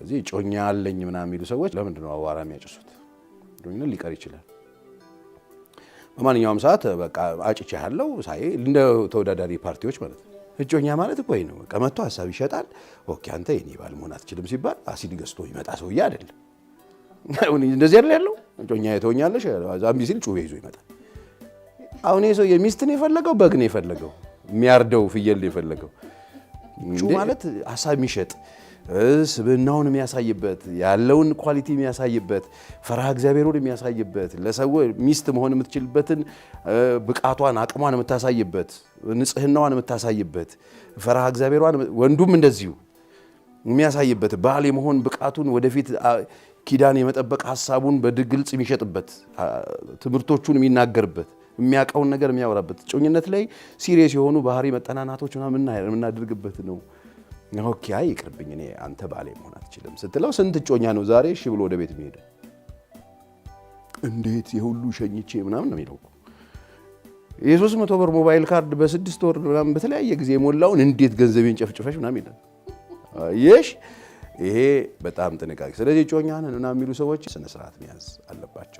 ስለዚህ ጮኛ አለኝ ምናምን የሚሉ ሰዎች ለምንድን ነው አዋራ የሚያጭሱት? ጮኝነት ሊቀር ይችላል። በማንኛውም ሰዓት በቃ አጭቼ ያለው ሳይ እንደ ተወዳዳሪ ፓርቲዎች ማለት ነው። እጮኛ ማለት እኮ ነው በቃ መጥቶ ሐሳብ ይሸጣል። ኦኬ አንተ የኔ ባል መሆን አትችልም ሲባል አሲድ ገዝቶ ይመጣ ሰውዬ አይደለም። እንደዚህ አይደል ያለው? እጮኛ የተወኛለሽ ዛምቢ ሲል ጩቤ ይዞ ይመጣል። አሁን ይሄ ሰው የሚስት ነው የፈለገው፣ በግ ነው የፈለገው፣ የሚያርደው ፍየል ነው የፈለገው? እጩ ማለት ሐሳብ የሚሸጥ ስብናውን የሚያሳይበት ያለውን ኳሊቲ የሚያሳይበት ፈራህ እግዚአብሔርን የሚያሳይበት ለሰው ሚስት መሆን የምትችልበትን ብቃቷን አቅሟን የምታሳይበት ንጽህናዋን የምታሳይበት ፈራህ እግዚአብሔርን ወንዱም እንደዚሁ የሚያሳይበት ባል የመሆን ብቃቱን ወደፊት ኪዳን የመጠበቅ ሐሳቡን በግልጽ የሚሸጥበት ትምህርቶቹን የሚናገርበት የሚያውቀውን ነገር የሚያወራበት ጮኝነት ላይ ሲሪየስ የሆኑ ባህሪ መጠናናቶች ምናምን የምናደርግበት ነው። ኦኬ አይ ይቅርብኝ እኔ አንተ ባሌ መሆን አትችልም ስትለው ስንት ጮኛ ነው ዛሬ እሺ ብሎ ወደ ቤት የሚሄድ? እንዴት የሁሉ ሸኝቼ ምናምን ነው የሚለው። የ300 ብር ሞባይል ካርድ በ6 ወር ምናምን በተለያየ ጊዜ የሞላውን እንዴት ገንዘቤን ጨፍጭፈሽ ምናምን ይላል። ይሽ ይሄ በጣም ጥንቃቄ። ስለዚህ ጮኛ ነን ምናምን የሚሉ ሰዎች ስነ ስርዓት መያዝ አለባቸው።